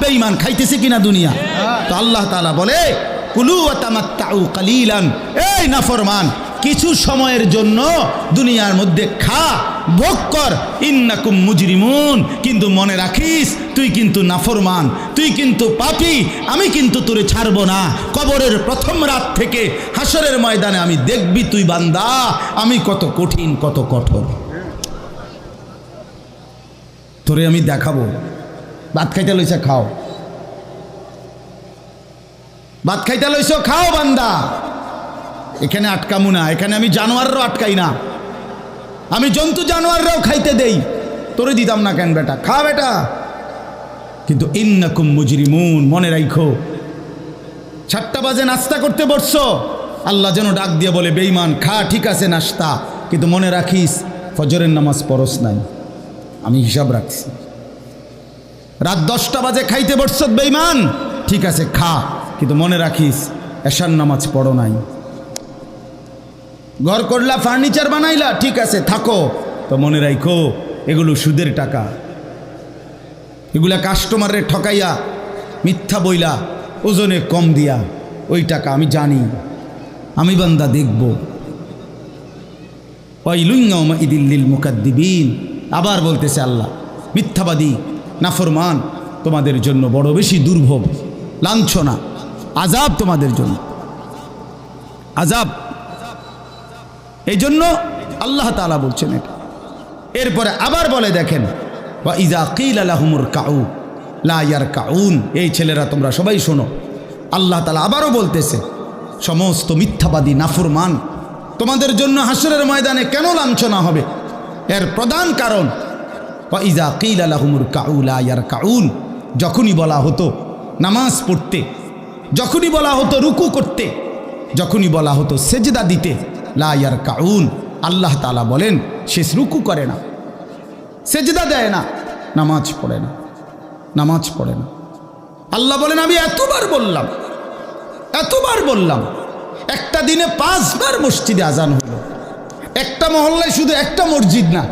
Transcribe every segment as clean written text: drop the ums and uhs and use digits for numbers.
বেঈমান খাইতেছে কিনা দুনিয়া? তো আল্লাহ তাআলা বলে কুলু ওয়া তামাত্তাউ কালিলান, এই নাফরমান কিছু সময়ের জন্য দুনিয়ার মধ্যে খা, ভোগ কর, ইন্নাকুম মুজরিমুন, কিন্তু মনে রাখিস তুই কিন্তু নাফরমান, তুই কিন্তু পাপী, আমি কিন্তু তোরে ছাড়বো না। কবরের প্রথম রাত থেকে হাসরের ময়দানে আমি দেখবি তুই বান্দা আমি কত কঠিন কত কঠোর, তোরে আমি দেখাবো। ভাত খাইতে লইছে খাও, ভাত খাইতে লইছ খাও বান্দা, এখানে আটকামু না, এখানে আমি জানোয়াররাও আটকাই না, আমি জন্তু জানোয়াররাও খাইতে দেই, তোরে দিতাম না কেন বেটা, খা বেটা। কিন্তু ইন্নাকুম মুজরিমুন, মনে রাখো 7টা বাজে নাস্তা করতে বসছো, আল্লাহ যেন ডাক দিয়ে বলে বেঈমান খা, ঠিক আছে নাস্তা, কিন্তু মনে রাখিস ফজরের নামাজ পড়স নাই, আমি হিসাব রাখছি। রাত 10টা বাজে খাইতে বসছ বেঈমান, ঠিক আছে খা, কিন্তু মনে রাখিস এশার নামাজ পড়ো নাই। ঘর করলা, ফার্নিচার বানাইলা, ঠিক আছে থাকো, তো মনে রাখো এগুলো সুদের টাকা, এগুলা কাস্টমারের ঠকাইয়া মিথ্যা বইলা ওজনে কম দিয়া ওই টাকা আমি জানি, আমি বান্দা দেখব। ওয়াইলুন ইয়াউমাইযিল লিল মুকাদ্দিবিন, আবার বলতেছে আল্লাহ মিথ্যাবাদী নাফরমান তোমাদের জন্য বড় বেশি দুর্ভোগ, লাঞ্ছনা, আযাব তোমাদের জন্য, আযাব। এই জন্য আল্লাহ তাআলা বলছেন এটা। এরপরে আবার বলে দেখেন ওয়া ইযা কিলা লাহুমুর কাউ লা ইয়ারকাউন, এই ছেলেরা তোমরা সবাই শোনো, আল্লাহ তাআলা আবারও বলতেছে সমস্ত মিথ্যাবাদী নাফরমান তোমাদের জন্য হাসরের ময়দানে কেন লাঞ্ছনা হবে, এর প্রধান কারণ ওয়া ইযা কিলা লাহুমুর কাউ লা ইয়ারকাউন, যখনই বলা হতো নামাজ পড়তে, যখনই বলা হতো রুকু করতে, যখনই বলা হতো সেজদা দিতে, লা ইয়ারকাউন, আল্লাহ তাআলা বলেন সে রুকু করে না, সেজদা দেয় না, নামাজ পড়ে না, নামাজ পড়ে না। আল্লাহ বলেন আমি এতবার বললাম, এতবার বললাম, একটা দিনে 5 বার মসজিদে আজান হলো, একটা মহল্লায় শুধু একটা মসজিদ না,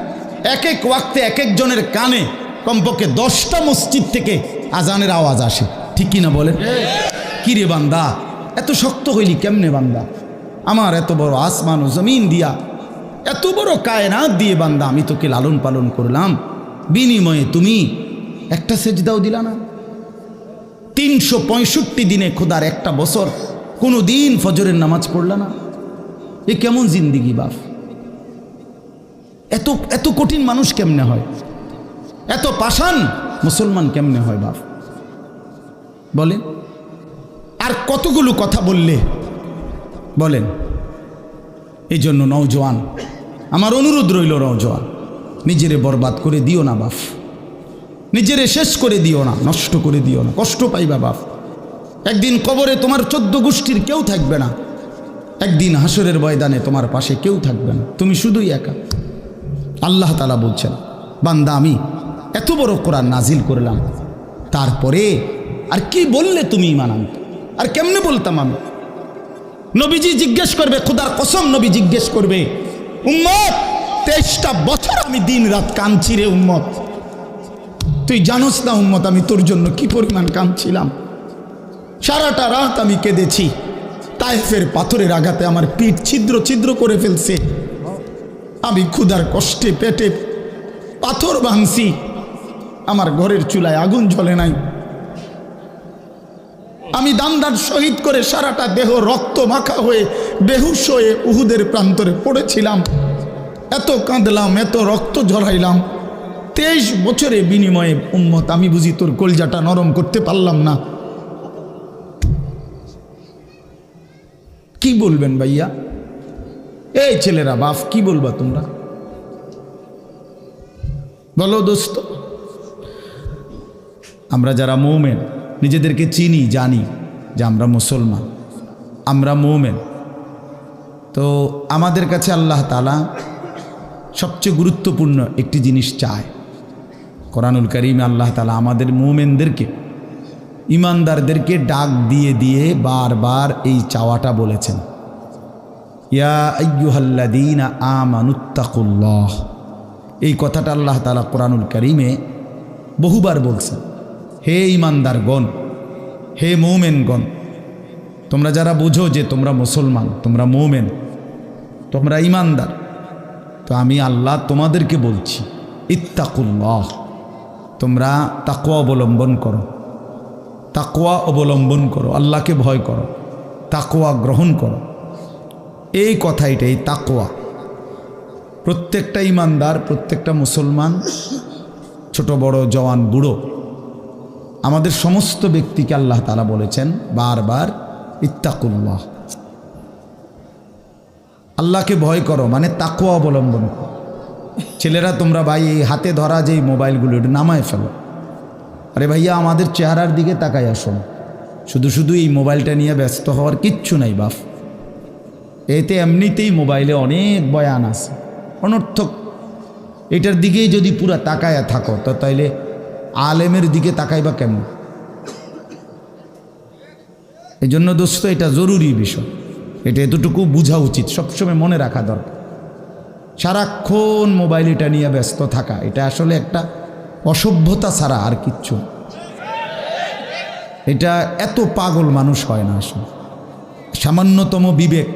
এক এক ওয়াক্তে এক একজনের কানে কমপক্ষে 10টা মসজিদ থেকে আজানের আওয়াজ আসে, ঠিক কিনা বলেন? কি রে বান্দা এত শক্ত হইলি কেমনে বান্দা, আমার এত বড় আসমান ও জমিন দিয়া, এত বড় কায়নাত দিয়ে বান্দা আমি তোকে লালন পালন করলাম, বিনিময়ে তুমি একটা সেজদাও দিলা না। 365 দিনে খোদার একটা বছর কোনো দিন ফজরের নামাজ পড়লা না, এ কেমন জিন্দিগি বাপ? এত এত কঠিন মানুষ কেমনে হয়, এত পাষাণ মুসলমান কেমনে হয় বাপ বলেন? আর কতগুলো কথা বললে বলেন? এই জন্য নওজোয়ান আমার অনুরোধ রইল, নওজোয়ান নিজেরে বরবাদ করে দিও না বাপ, নিজেরে শেষ করে দিও না, নষ্ট করে দিও না, কষ্ট পাইবা বাপ। একদিন কবরে তোমার 14 গোষ্ঠীর কেউ থাকবে না, একদিন হাসরের ময়দানে তোমার পাশে কেউ থাকবে না, তুমি শুধুই একা। আল্লাহ তাআলা বলছেন বান্দা আমি এত বড় কোরআন নাজিল করলাম, তারপরে আর কি বললে তুমি ঈমান আনতে, আর কেমনে বলতাম আমি? নবীজি জিজ্ঞেস করবে, খোদার কসম নবী জিজ্ঞেস করবে, উম্মত 23টা বছর আমি দিন রাত কাঁদছি রে উম্মত, তুই জানোস না উম্মত আমি তোর জন্য কি পরিমাণ কাঁদছিলাম, সারাটা রাত আমি কেঁদেছি, তায়েফের পাথরের আঘাতে আমার পিঠ ছিদ্র ছিদ্র করে ফেলছে, আমি ক্ষুধার কষ্টে পেটে পাথর ভাঙছি, আমার ঘরের চুলায় আগুন জ্বলে নাই, আমি দান্দার শহীদ করে সারাটা দেহ রক্ত মাখা হয়ে বেহুশ হয়ে উহুদের প্রান্তরে পড়েছিলাম, এত কাঁদলাম, এত রক্ত ঝরাইলাম, 23 বছরের বিনিময়ে উম্মত আমি বুঝি তোর কলজাটা নরম করতে পারলাম না। কি বলবেন ভাইয়া? এই ছেলেরা বাপ কি বলবা তোমরা বলো দোস্ত? আমরা যারা মুমিন নিজেদেরকে চিনি, জানি যে আমরা মুসলমান, আমরা মুমিন, তো আমাদের কাছে আল্লাহ তাআলা সবচেয়ে গুরুত্বপূর্ণ একটি জিনিস চায়। কোরআনুল কারীমে আল্লাহ তাআলা আমাদের মুমিনদেরকে, ইমানদারদেরকে ডাক দিয়ে দিয়ে বারবার এই চাওয়াটা বলেছেন, ইয়া আইয়ুহাল্লাযীনা আমানুত্তাকুল্লাহ। এই কথাটা আল্লাহ তাআলা কোরআনুল কারীমে বহুবার বলছেন, হে ঈমানদারগণ, হে মুমিনগণ, তোমরা যারা বুঝো যে তোমরা মুসলমান, তোমরা মুমিন, তোমরা ঈমানদার, তো আমি আল্লাহ তোমাদেরকে বলছি, ইত্তাকুল্লাহ, তোমরা তাকওয়া অবলম্বন করো, তাকওয়া অবলম্বন করো, আল্লাহকে ভয় করো, তাকওয়া গ্রহণ করো। এই কথাইটাই তাকওয়া। প্রত্যেকটা ঈমানদার, প্রত্যেকটা মুসলমান, ছোট বড়, জওয়ান বুড়ো, আমাদের সমস্ত ব্যক্তিকে আল্লাহ তাআলা বলেছেন বারবার, ইত্তাকুল্লাহ, আল্লাহকে ভয় করো, মানে তাকওয়া অবলম্বন করো। ছেলেরা তোমরা ভাই এই হাতে ধরা যেই মোবাইলগুলো এটা নামায় ফেলো। আরে ভাইয়া, আমাদের চেহারার দিকে তাকাই আসুন, শুধু শুধু এই মোবাইলটা নিয়ে ব্যস্ত হওয়ার কিচ্ছু নাই বাপ। এতে এমনিতেই মোবাইলে অনেক বয়ান আছে অনর্থক। এটার দিকেই যদি পুরা তাকায়া থাকো তো তাইলে আলেমের দিকে তাকাইবা কেমন? এই জন্য দোস্ত, এটা জরুরি বিষয়, এটা এতটুকু বোঝা উচিত, সবসময় মনে রাখা দরকার। সারাক্ষণ মোবাইল এটা নিয়ে ব্যস্ত থাকা, এটা আসলে একটা অসভ্যতা ছাড়া আর কিচ্ছু। এটা এত পাগল মানুষ হয় না আসলে। সামান্যতম বিবেক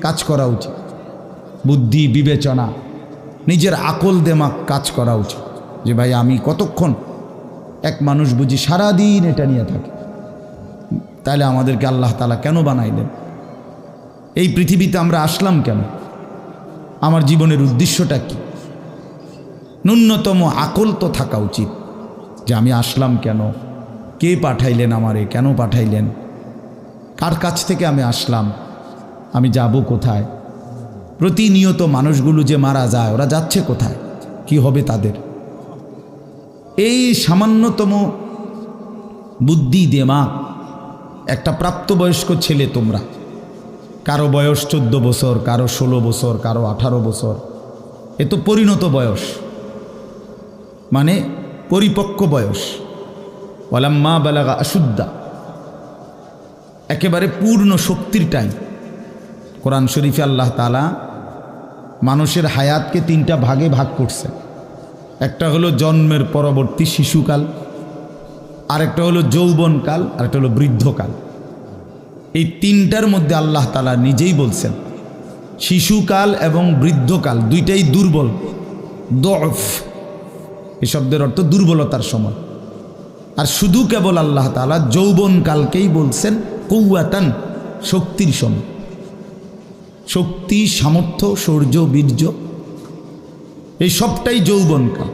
কাজ করা উচিত, বুদ্ধি বিবেচনা, নিজের আকল দেমাগ কাজ করা উচিত, যে ভাই আমি কতক্ষণ। এক মানুষ বুঝি সারাদিন এটা নিয়ে থাকে, তাহলে আমাদেরকে আল্লাহ তাআলা কেন বানাইলেন? এই পৃথিবীতে আমরা আসলাম কেন? আমার জীবনের উদ্দেশ্যটা কি? ন্যূনতম আকল তো থাকা উচিত যে আমি আসলাম কেন, কে পাঠাইলেন আমারে, কেন পাঠাইলেন, কার কাছ থেকে আমি আসলাম, আমি যাব কোথায়। প্রতিনিয়ত মানুষগুলো যে মারা যায়, ওরা যাচ্ছে কোথায়, কি হবে তাদের? এই সামান্যতম বুদ্ধি দিমাগ একটা প্রাপ্তবয়স্ক ছেলে, তোমরা কারো বয়স 14 বছর, কারো 16 বছর, কারো 18 বছর, এ তো পরিণত বয়স, মানে পরিপক্ক বয়স। ওয়ালাম্মা বালাগা আশুদ্দা, একেবারে পূর্ণ শক্তির টাইম। কোরআন শরীফে আল্লাহ তাআলা মানুষের হায়াতকে 3টা ভাগে ভাগ করছে। একটা হলো জন্মের পরবর্তী শিশুকাল, আরেকটা হলো যৌবনকাল, আরেকটা হলো বৃদ্ধকাল। এই 3টার মধ্যে আল্লাহ তাআলা নিজেই বলছেন শিশুকাল এবং বৃদ্ধকাল দুইটাই দুর্বল, দফ, এই শব্দের অর্থ দুর্বলতার সময়। আর শুধু কেবল আল্লাহ তাআলা যৌবনকালকেই বলছেন কুওয়াতান, শক্তির সময়। শক্তি, সামর্থ্য, শৌর্য, বীর্য, এই সবটাই যৌবনকাল।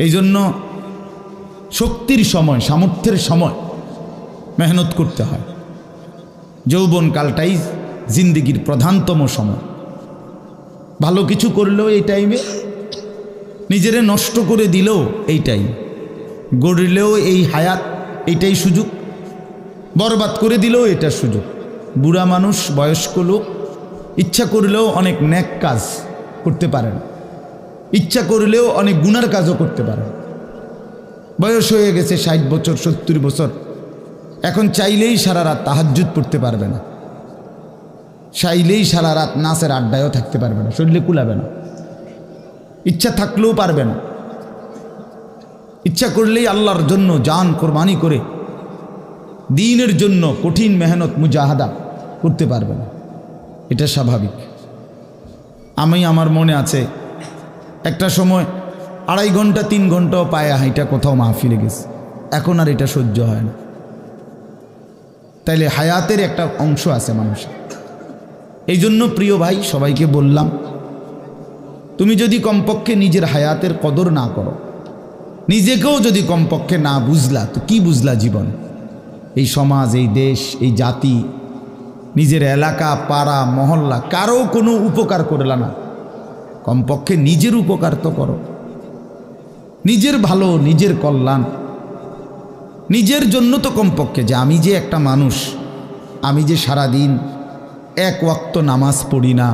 এই জন্য শক্তির সময়, সামর্থ্যের সময় মেহনত করতে হয়। যৌবনকালটাই জিন্দেগির প্রধানতম সময়। ভালো কিছু করলেও এই টাইমে, নিজেরে নষ্ট করে দিলেও এই টাইম, গড়লেও এই হায়াত, এইটাই সুযোগ, বরবাদ করে দিলেও এটা সুযোগ। বুড়া মানুষ, বয়স্ক লোক ইচ্ছা করলেও অনেক নেক কাজ করতে পারে না, ইচ্ছা করলেও অনেক গুনার কাজও করতে পারে। বয়স হয়ে গেছে 60 বছর, 70 বছর, এখন চাইলেই সারা রাত তাহাজ্জুদ পড়তে পারবে না, চাইলেই সারা রাত নাচের আড্ডায়ও থাকতে পারবে না, শরীরে কুলাবে না, ইচ্ছা থাকলেও পারবে না। ইচ্ছা করলেই আল্লাহর জন্য জান কোরবানি করে দ্বীনের জন্য কঠিন মেহনত মুজাহাদা করতে পারবে না, এটা স্বাভাবিক। আমার মনে আছে একটা সময় 2.5 ঘন্টা 3 ঘন্টাও পায়ে হাইটা কোথাও মাহফিলে গেছে, এখন আর এটা সহ্য হয় না। তাইলে হায়াতের একটা অংশ আছে মানুষের। এই জন্য প্রিয় ভাই, সবাইকে বললাম, তুমি যদি কমপক্ষে নিজের হায়াতের কদর না করো, নিজেকেও যদি কমপক্ষে না বুঝলা, তো কি বুঝলা জীবন? এই সমাজ, এই দেশ, এই জাতি, নিজের এলাকা, পাড়া, মহল্লা, কারো কোনো উপকার করলা না, কমপক্ষে নিজের উপকার তো করো। নিজের ভালো, নিজের কল্যাণ, নিজের জন্য তো কমপক্ষে, যে আমি যে একটা মানুষ, আমি যে সারাদিন 1 ওয়াক্ত নামাজ পড়ি না,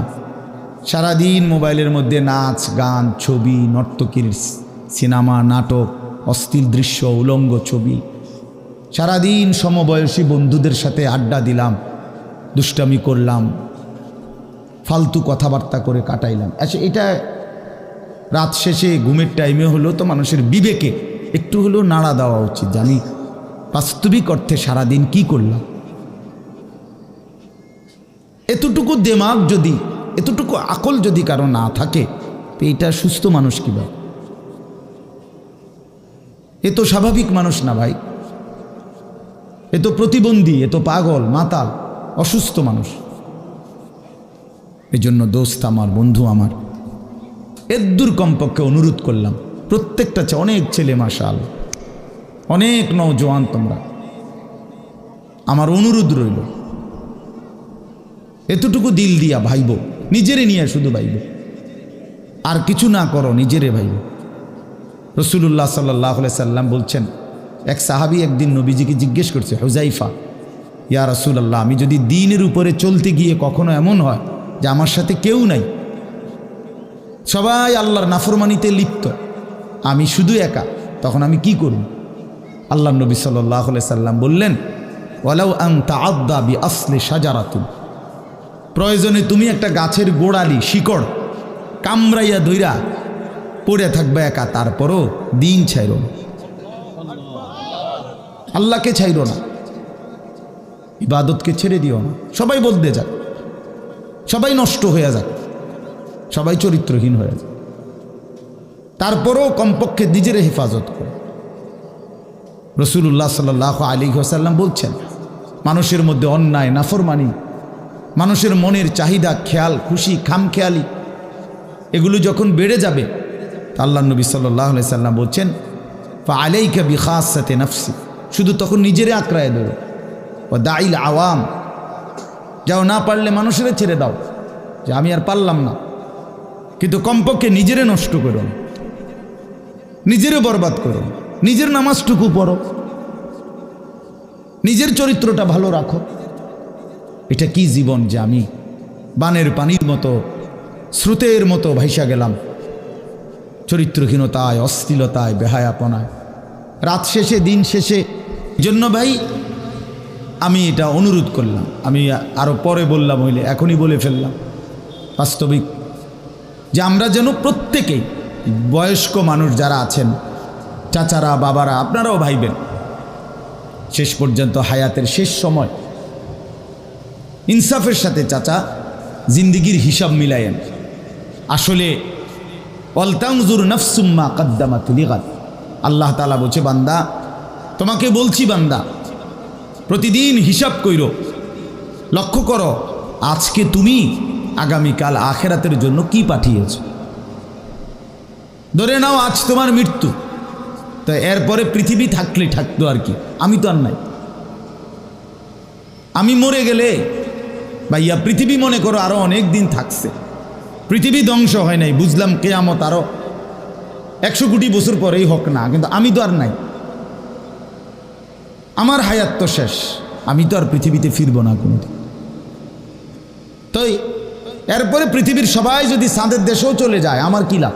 সারাদিন মোবাইলের মধ্যে নাচ গান, ছবি, নর্তকীর সিনেমা, নাটক, অশ্লীল দৃশ্য, উলঙ্গ ছবি, সারাদিন সমবয়সী বন্ধুদের সাথে আড্ডা দিলাম, দুষ্টামি করলাম, ফালতু কথাবার্তা করে কাটাইলাম। আচ্ছা, এটা রাত শেষে ঘুমের টাইমে হলো তো মানুষের বিবেকে একটু হলেও নাড়া দেওয়া উচিত, জানি বাস্তবিক অর্থে সারাদিন কি করলাম। এতটুকু দেমাগ যদি, এতটুকু আকল যদি কারো না থাকে, তো এটা সুস্থ মানুষ কিভাবে? এ তো স্বাভাবিক মানুষ না ভাই, এ তো প্রতিবন্ধী, এ তো পাগল, মাতাল, অসুস্থ মানুষ। এজন্য দোস্ত আমার, বন্ধু আমার, এদ্দুর কমপক্ষে অনুরোধ করলাম, প্রত্যেকটা অনেক ছেলে মাশাআল্লাহ, অনেক নওজোয়ান তোমরা, আমার অনুরোধ রইল এতটুকু দিল দিয়া ভাইব, নিজেরে নিয়ে শুধু ভাইব, আর কিছু না করো, নিজেরে ভাইব। রাসূলুল্লাহ সাল্লাল্লাহু আলাইহি সাল্লাম বলছেন, এক সাহাবী একদিন নবীজিকে জিজ্ঞেস করছে, হুযাইফা, ইয়া রাসূলুল্লাহ, আমি যদি দ্বীনের উপরে চলতে গিয়ে কখনো এমন হয় যে আমার সাথে কেউ নাই, সবাই আল্লাহর নাফরমানিতে লিপ্ত, আমি শুধু একা, তখন আমি কি করব? আল্লাহর নবী সাল্লাল্লাহু আলাইহি সাল্লাম বললেন, ওয়ালাউ আন তাআদ্দা বিআসলি শাজারাতিন, প্রয়োজনে তুমি একটা গাছের গোড়ালি, শিকড় কামড়াইয়া ধইরা পড়ে থাকবে একা, তারপরও দিন ছাইরো না, আল্লাহকে ছাইরো না, ইবাদতকে ছেড়ে দিও না। সবাই বদলে যাক, সবাই নষ্ট হয়ে যাক, সবাই চরিত্রহীন হয়ে যাক, তারপরও কমপক্ষে নিজের হেফাজত করে। রাসূলুল্লাহ সাল্লাল্লাহু আলাইহি ওয়াসাল্লাম বলছেন, মানুষের মধ্যে অন্যায়, নাফরমানি, মানুষের মনের চাহিদা, খেয়াল খুশি, খামখেয়ালি, এগুলো যখন বেড়ে যাবে, আল্লাহ নবী সাল্লাল্লাহু আলাইহি সাল্লাম বলছেন, ফাআলাইকা বিখাসাতি নাফসি, শুধু তখন নিজেরে আঁকড়ায় ধরো, ও দাইল আওয়াম, যাও, না পারলে মানুষের ছেড়ে দাও যে আমি আর পারলাম না, কিন্তু কমপক্ষে নিজেরে নষ্ট করো, নিজেরে বরবাদ করো, নিজের নামাজটুকু পড়ো, নিজের চরিত্রটা ভালো রাখো। এটা কি জীবন যে আমি বানের পানির মতো, স্রোতের মতো ভাইসা গেলাম, চরিত্রহীনতায়, অশ্লীলতায়, বেহায়াপনায়, রাত শেষে, দিন শেষে। জন্য ভাই আমি এটা অনুরোধ করলাম, আমি আরও পরে বললাম হইলে এখনই বলে ফেললাম, বাস্তবিক যে আমরা যেন প্রত্যেকেই, বয়স্ক মানুষ যারা আছেন, চাচারা, বাবারা, আপনারাও ভাইবেন, শেষ পর্যন্ত হায়াতের শেষ সময় ইনসাফের সাথে চাচা জিন্দিগির হিসাব মিলায়েন। আসলে ওয়ালতানজুর নাফসুম মা কদ্দামাত লিগাদ, আল্লাহ তাআলা বলছে, বান্দা তোমাকে বলছি, বান্দা প্রতিদিন হিসাব কইরো, লক্ষ্য করো আজকে তুমি আগামীকাল আখেরাতের জন্য কি পাঠিয়েছ। ধরে নাও আজ তোমার মৃত্যু, তো এরপরে পৃথিবী থাকলে থাকতো আর কি, আমি তো আর নাই। আমি মরে গেলে ভাইয়া পৃথিবী মনে করো আরো অনেক দিন থাকছে, পৃথিবী ধ্বংস হয় নাই, বুঝলাম কিয়ামত আরো 100 কোটি বছর পরেই হোক না, কিন্তু আমি তো আর নাই, আমার হায়াত তো শেষ, আমি তো আর পৃথিবীতে ফিরব না কোনোদিন। তো এরপরে পৃথিবীর সবাই যদি চাঁদের দেশেও চলে যায়, আমার কি লাভ?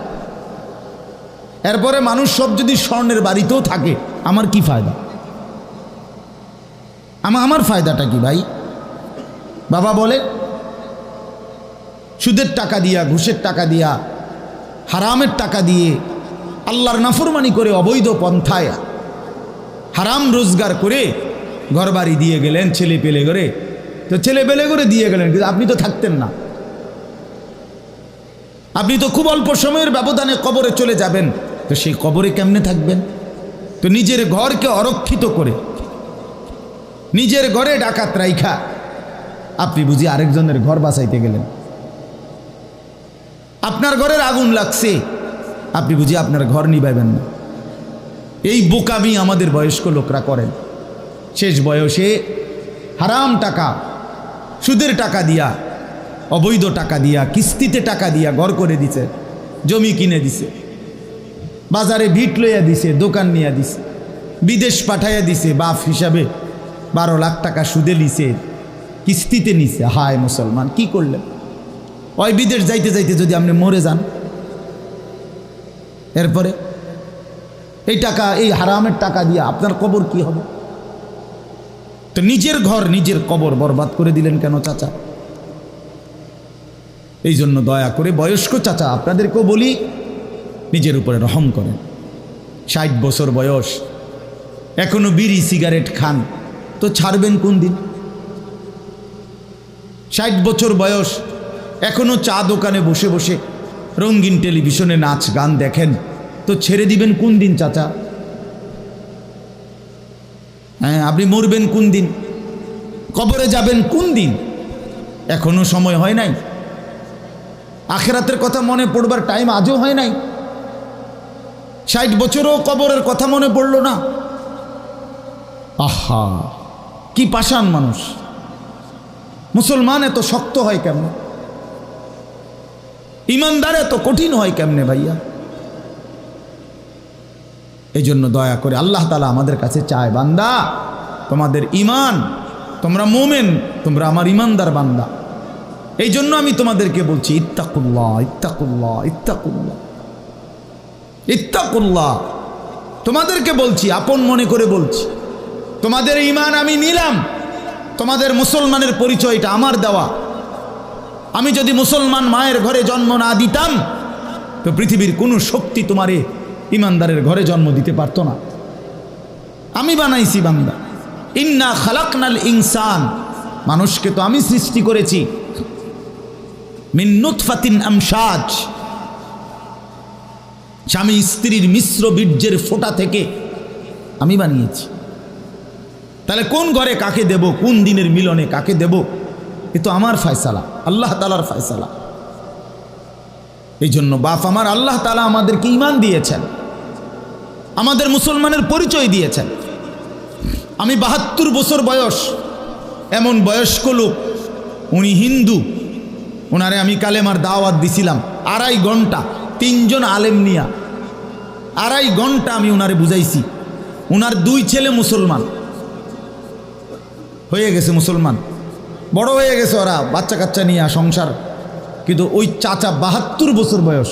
এরপরে মানুষ সব যদি স্বর্ণের বাড়িতেও থাকে, আমার কি ফায়দা? আমার ফায়দাটা কি ভাই? বাবা বলে, সুদের টাকা দিয়া, ঘুষের টাকা দিয়া, হারামের টাকা দিয়ে, আল্লাহর নাফরমানি করে, অবৈধ পন্থায় হারাম রোজগার করে ঘরবাড়ি দিয়ে গেলেন, ছেলে পেলে করে, তো ছেলে পেলে করে দিয়ে গেলেন, কিন্তু আপনি তো থাকতেন না, আপনি তো খুব অল্প সময়ের ব্যবধানে কবরে চলে যাবেন, তো সেই কবরে কেমনে থাকবেন? তো নিজের ঘরকে অরক্ষিত করে, নিজের ঘরে ডাকাত রাইখা আপনি বুঝি আরেকজনের ঘর বাঁচাইতে গেলেন। আপনার ঘরের আগুন লাগছে, আপনি বুঝি আপনার ঘর নিভাইবেন না। এই বোকামি আমাদের বয়স্ক লোকরা করেন। শেষ বয়সে হারাম টাকা, সুদের টাকা দিয়া, অবৈধ টাকা দিয়া, কিস্তিতে টাকা দিয়া ঘর করে দিছে, জমি কিনে দিছে, বাজারে ভিট লইয়া দিছে, দোকান নিয়ে দিছে, বিদেশ পাঠাইয়া দিছে, বাপ হিসাবে 12 লাখ টাকা সুদে নিছে, কিস্তিতে নিছে। হায় মুসলমান, কি করলেন? ওই বিদেশ যাইতে যাইতে যদি আপনি মরে যান, এরপরে এই টাকা, এই হারামের টাকা দিয়ে আপনার কবর কি হবে? তো নিজের ঘর, নিজের কবর বরবাদ করে দিলেন কেন চাচা? এই জন্য দয়া করে বয়স্ক চাচা আপনাদেরকেও বলি, নিজের উপরে রহম করেন, 60 বছর বয়স, এখনো বিড়ি সিগারেট খান, তো ছাড়বেন কোন দিন? 60 বছর বয়স, এখনো চা দোকানে বসে বসে রঙিন টেলিভিশনে নাচ গান দেখেন, তো ছেড়ে দিবেন কোন দিন চাচা? হ্যাঁ, আপনি মরবেন কোন দিন? কবরে যাবেন কোন দিন? এখনো সময় হয় নাই। আখিরাতের কথা মনে পড়বার টাইম আজও হয় নাই। 60 বছরও কবরের কথা মনে পড়লো না। আহা, কি পাষাণ মানুষ! মুসলমান এত শক্ত হয় কেমনে? ইমানদার এত কঠিন হয় কেমনে ভাইয়া? এই জন্য দয়া করে আল্লাহ তাআলা আমাদের কাছে চায়, বান্দা তোমাদের ইমান, তোমরা মোমেন, তোমরা আমার ইমানদার বান্দা। এই জন্য আমি তোমাদেরকে বলছি ইত্তাকুল্লাহ, ইত্তাকুল্লাহ, ইত্তাকুল্লাহ, ইত্তাকুল্লাহ। তোমাদেরকে বলছি, আপন মনে করে বলছি, তোমাদের ইমান আমি নিলাম। তোমাদের মুসলমানের পরিচয়টা আমার দেওয়া। আমি যদি মুসলমান মায়ের ঘরে জন্ম না দিতাম, তো পৃথিবীর কোনো শক্তি তোমারে ইমানদারের ঘরে জন্ম দিতে পারতো না। আমি বানাইছি বান্দা। ইন্না খালাকনাল ইনসান, মানুষকে তো আমি সৃষ্টি করেছি মিন নুতফাতিন আমশাজ, স্বামী স্ত্রীর মিশ্র বীর্যের ফোঁটা থেকে আমি বানিয়েছি। তাহলে কোন ঘরে কাকে দেব, কোন দিনের মিলনে কাকে দেব, এ তো আমার ফয়সালা, আল্লাহ তাআলার ফয়সালা। এই জন্য বাপ আমার, আল্লাহ তাআলা আমাদেরকে ঈমান দিয়েছেন, আমাদের মুসলমানের পরিচয় দিয়েছেন। আমি 72 বছর বয়স, এমন বয়স্ক লোক, উনি হিন্দু, ওনারে আমি কালেমার দাওয়াত দিছিলাম 2.5 ঘন্টা, 3 জন আলেম নিয়া 2.5 ঘন্টা আমি ওনারে বুঝাইছি। ওনার 2 ছেলে মুসলমান হয়ে গেছে, মুসলমান বড় হয়ে গেছে, ওরা বাচ্চা কাচ্চা নিয়ে সংসার। কিন্তু ওই চাচা 72 বছর বয়স,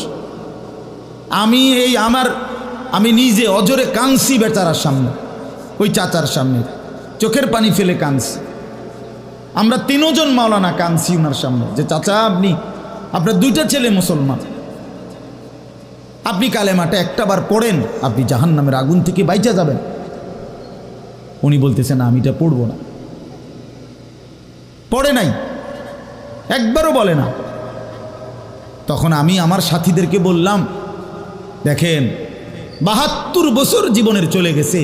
আমি নিজে অজরে কাঁদছি বেচারার সামনে, ওই চাচার সামনে চোখের পানি ফেলে কাঁদছি। আমরা 3 জন মাওলানা কাঁদছি ওনার সামনে, যে চাচা আপনার 2টা ছেলে মুসলমান, আপনি কালেমাটা একটাবার পড়েন, আপনি জাহান্নামের আগুন থেকে বাইচা যাবেন। উনি বলতেছেন আমি এটা পড়বো না, পড়ে নাই, একবারও বলে না। তখন আমি আমার সাথীদেরকে বললাম, দেখেন 72 বছর জীবনের চলে গেছে,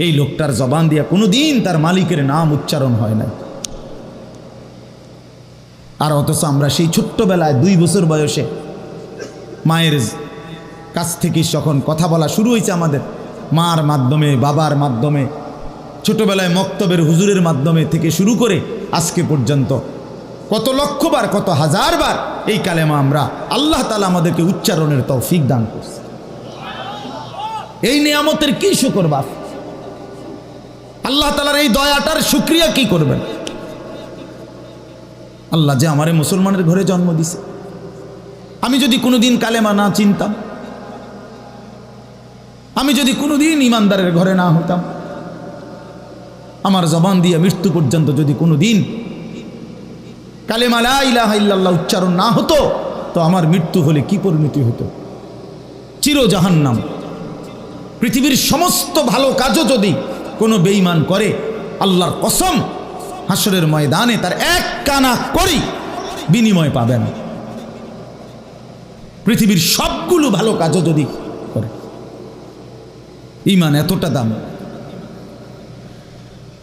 এই লোকটার জবান দিয়া কোনোদিন তার মালিকের নাম উচ্চারণ হয় না। আর অথচ আমরা সেই ছোট্টবেলায় 2 বছর বয়সে মায়ের কাছ থেকে যখন কথা বলা শুরু হয়েছে, আমাদের মার মাধ্যমে, বাবার মাধ্যমে, ছোটবেলায় মক্তবের হুজুরের মাধ্যমে থেকে শুরু করে আজকে পর্যন্ত কত লক্ষবার, কত হাজারবার এই কালেমা আমরা, আল্লাহ তাআলা আমাদেরকে উচ্চারণের তৌফিক দান করছে। এই নিয়ামতের কি শুকর বাপ? আল্লাহ তাআলার এই দয়াটার শুকরিয়া কি করবেন? আল্লাহ যে আমারে মুসলমানের ঘরে জন্ম দিছে। আমি যদি কোনোদিন কালেমা না চিনতাম, আমি যদি কোনোদিন ইমানদারের ঘরে না হতাম, আমার জবান দিয়ে মৃত্যু পর্যন্ত যদি কোনোদিন কালেমা লা ইলাহা ইল্লাল্লাহ উচ্চারণ না হতো, তো আমার মৃত্যু হলে কি পরিণতি হতো? চির জাহান্নাম। পৃথিবীর সমস্ত ভালো কাজও যদি কোনো বেঈমান করে, আল্লাহর কসম হাসরের ময়দানে তার 1 কানা করি বিনিময় পাবে না। পৃথিবীর সবগুলো ভালো কাজও যদি করে, ঈমান এতটা দাম।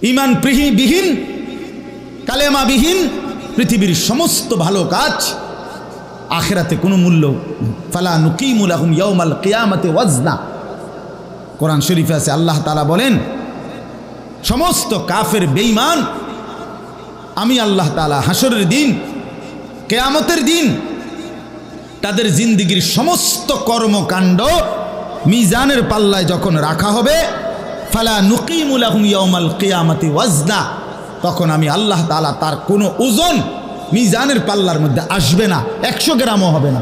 ঈমান বিহীন, কালেমা বিহীন পৃথিবীর সমস্ত ভালো কাজ আখিরাতে কোনো মূল্য। ফালা নুকিমু লাহুম ইয়াউমাল কিয়ামাতি ওয়াজনা। কোরআন শরীফে আছে, আল্লাহ তাআলা বলেন, সমস্ত কাফের বেঈমান আমি আল্লাহ তাআলা হাসরের দিন, কিয়ামতের দিন তাদের জিন্দেগীর সমস্ত কর্মকাণ্ড মিজানের পাল্লায় যখন রাখা হবে, ফালা নুকিমু লাহুম ইয়াউমাল কিয়ামাতি ওয়াজনা, তখন আমি আল্লাহ তাআলা তার কোনো ওজন মিজানের পাল্লার মধ্যে আসবে না। 100 গ্রামও হবে না,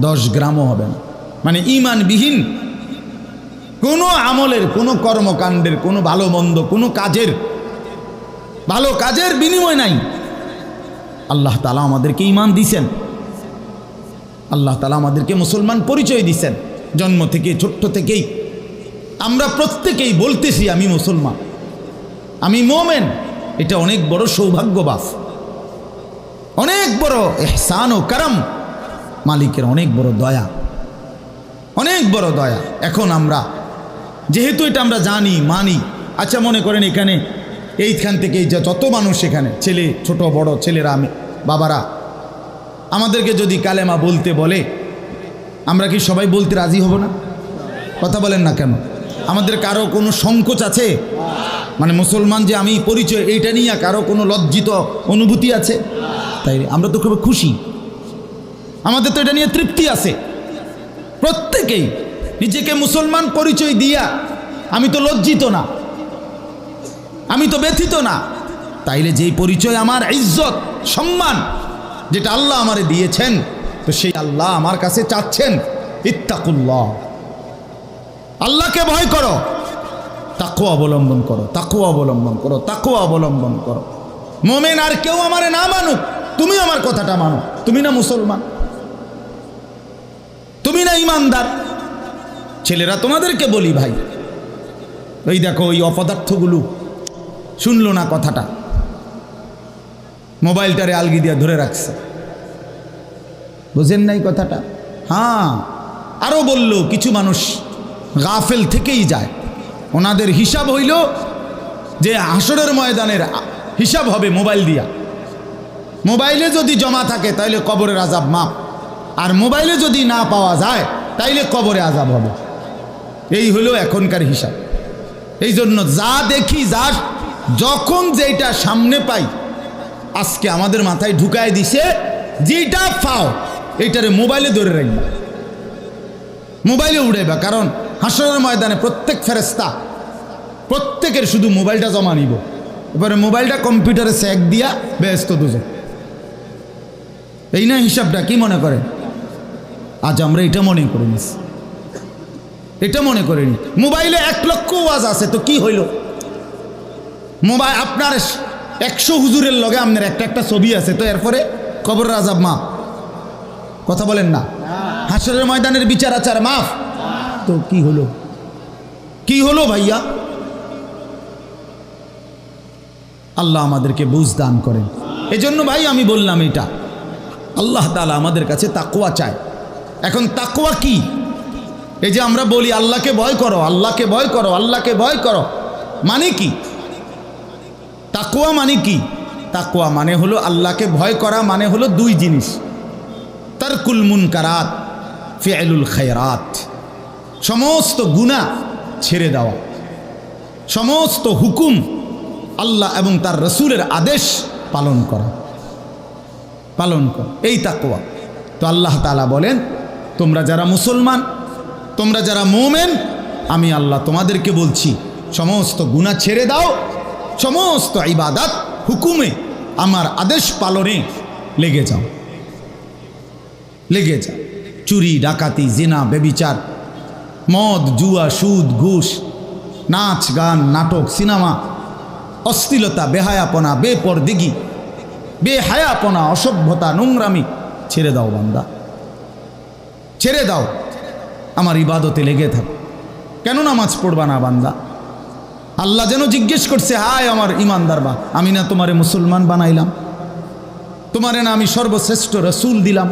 10 গ্রামও হবে না। মানে ঈমানবিহীন কোনো আমলের, কোনো কর্মকাণ্ডের, কোনো ভালো মন্দ, কোনো কাজের, ভালো কাজের বিনিময় নাই। আল্লাহ তাআলা আমাদেরকে ঈমান দিয়েছেন, আল্লাহ তাআলা আমাদেরকে মুসলমান পরিচয় দিয়েছেন। জন্ম থেকে ছোট্ট থেকেই আমরা প্রত্যেকেই বলতেছি আমি মুসলমান, আমি মোমেন। এটা অনেক বড় সৌভাগ্য বাস, অনেক বড় ইহসান ও করম, মালিকের অনেক বড় দয়া, অনেক বড় দয়া। এখন আমরা যেহেতু এটা আমরা জানি মানি, আচ্ছা মনে করেন এখানে এইখান থেকে যত মানুষ এখানে ছেলে ছোট বড় ছেলেরা বাবারা আমাদেরকে যদি কালেমা বলতে বলে আমরা কি সবাই বলতে রাজি হব না? কথা বলেন না কেন? আমাদের কারো কোনো সংকোচ আছে? মানে মুসলমান যে আমি পরিচয় এইটা নিয়ে কারো কোনো লজ্জিত অনুভূতি আছে? তাই আমরা তো খুব খুশি, আমাদের তো এটা নিয়ে তৃপ্তি আছে। প্রত্যেকেই নিজেকে মুসলমান পরিচয় দিয়া আমি তো লজ্জিত না, আমি তো ব্যথিত না। তাইলে যেই পরিচয় আমার ইজ্জত সম্মান যেটা আল্লাহ আমারে দিয়েছেন, তো সেই আল্লাহ আমার কাছে চাচ্ছেন ইত্তাকুল্লাহ, আল্লাহকে ভয় করো, তাকওয়া অবলম্বন করো, তাকওয়া অবলম্বন করো, তাকওয়া অবলম্বন করো। মোমেন আর কেউ আমারে না মানুক, তুমি আমার কথাটা মানো। তুমি না মুসলমান, তুমি না ইমানদার। ছেলেরা তোমাদেরকে বলি ভাই, ওই দেখো ওই অপদার্থগুলো শুনলো না কথাটা, মোবাইলটারে আলগি দিয়া ধরে রাখছে, বুঝেন নাই কথাটা? হ্যাঁ, আরো বলল কিছু মানুষ গাফেল থেকেই যায়, ওনাদের হিসাব হইল যে হাসরের ময়দানের হিসাব হবে মোবাইল দিয়া। মোবাইলে যদি জমা থাকে তাইলে কবরের আযাব মাপ, আর মোবাইলে যদি না পাওয়া যায় তাইলে কবরে আযাব হবে। এই হলো এখনকার হিসাব। এই জন্য যা দেখি, যা যখন যেটা সামনে পাই, আজকে আমাদের মাথায় ঢুকায় দিছে যেটা পাও এইটারে মোবাইলে ধরে রাখবা, মোবাইলে উড়াইবা। কারণ হাসরের ময়দানে প্রত্যেক ফেরেশতা প্রত্যেকের শুধু মোবাইলটা জমা নিব, এবারে মোবাইলটা কম্পিউটারে সেক দিয়া ব্যস্ত দুজন। এই না হিসাবটা? কি মনে করেন? আজ আমরা এটা মনে করি, এটা মনে করিনি। মোবাইলে 1 লক্ষ ওয়াজ আছে, তো কি হইল? মোবাইল আপনার 100 হুজুরের লগে আপনার একটা ছবি আছে, তো এরপরে কবরের আযাব মাফ। কথা বলেন না? হাসরের ময়দানের বিচার আচার মাফ, তো কি হলো? কি হলো ভাইয়া? আল্লাহ আমাদেরকে বুঝ দান করেন। এজন্য ভাই আমি বললাম এটা আল্লাহ তাআলা আমাদের কাছে তাকওয়া চায়। এখন তাকওয়া কি? এই যে আমরা বলি আল্লাহকে ভয় করো, আল্লাহকে ভয় করো, আল্লাহকে ভয় করো, মানে কি? তাকওয়া মানে কি? তাকওয়া মানে হলো আল্লাহকে ভয় করা, মানে হলো 2 জিনিস, তারকুল মুনকারাত, ফি'লুল খায়রাত। সমস্ত গুনাহ ছেড়ে দেওয়া, সমস্ত হুকুম আল্লাহ এবং তার রাসূলের আদেশ পালন করা, পালন করা, এই তাকওয়া। তো আল্লাহ তাআলা বলেন তোমরা যারা মুসলমান, তোমরা যারা মুমিন, আমি আল্লাহ তোমাদেরকে বলছি সমস্ত গুনাহ ছেড়ে দাও, সমস্ত ইবাদত হুকুমে আমার আদেশ পালনে লেগে যাও, লেগে যাও। চুরি ডাকাতি জিনা বেবিচার মদ জুয়া সুদ ঘুষ নাচ গান নাটক সিনেমা অশ্লীলতা বেহায়াপনা বেপরদিগি বেহায়াপনা অসভ্যতা নোংরামি ছেড়ে দাও বান্দা, ছেড়ে দাও, আমার ইবাদতে লেগে থাকো। কেন নামাজ পড়বা না বান্দা? আল্লাহ যেন জিজ্ঞেস করছে, হায় আমার ইমানদার বা, আমি না তোমারে মুসলমান বানাইলাম, তোমারে না আমি সর্বশ্রেষ্ঠ রসুল দিলাম।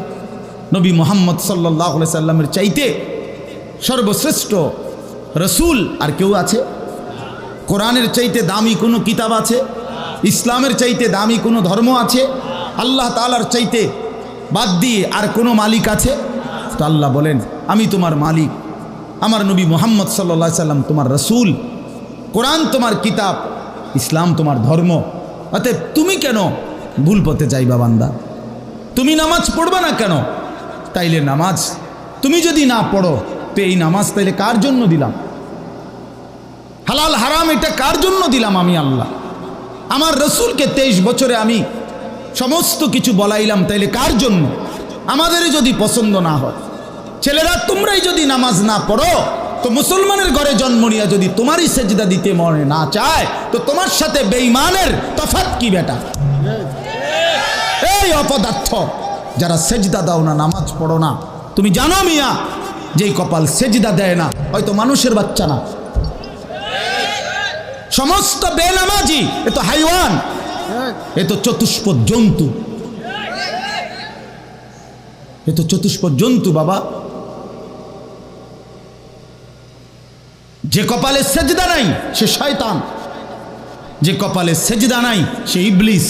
নবী মুহাম্মদ সাল্লাল্লাহু আলাইহি সাল্লামের চাইতে সর্বশ্রেষ্ঠ রসুল আর কেউ আছে? কোরআনের চাইতে দামি কোনো কিতাব আছে? ইসলামের চাইতে দামি কোনো ধর্ম আছে? আল্লাহ তাআলার চাইতে বাদ দিয়ে আর কোনো মালিক আছে? তো আল্লাহ বলেন আমি তোমার মালিক, আমার নবী মুহাম্মদ সাল্লাল্লাহু আলাইহি সাল্লাম তোমার রসুল, কোরআন তোমার কিতাব, ইসলাম তোমার ধর্ম। অতএব তুমি কেন ভুল পথে যাইবা বান্দা? তুমি নামাজ পড়বা না কেন? তাইলে নামাজ তুমি যদি না পড়ো, তো এই নামাজ তাইলে কার জন্য দিলাম? হালাল হারাম এটা কার জন্য দিলাম? আমি আল্লাহ। আমার রসুলকে 23 বছরে আমি সমস্ত কিছু বলাইলাম, তাইলে কার জন্য? আমাদেরই যদি পছন্দ না হয়, ছেলেরা তোমরাই যদি নামাজ না পড়ো, তো মুসলমানের ঘরে জন্ম নিয়ে যদি তোমারই সেজদা দিতে মনে না চায়, তো তোমার সাথে বেঈমানের তফাৎ কি বেটা? এই অপদার্থ যারা সেজদা দাও না, নামাজ পড়ো না, তুমি জানো মিয়া যেই কপাল সেজদা দেয় না, হয়তো মানুষের বাচ্চা না, সমস্ত বেনামাজি এ তো হাইওয়ান, এ তো চতুষ্পদ জন্তু, এ তো চতুষ্পদ জন্তু বাবা। যে কপালে সেজদা নাই সে শয়তান, যে কপালে সেজদা নাই সে ইবলিস,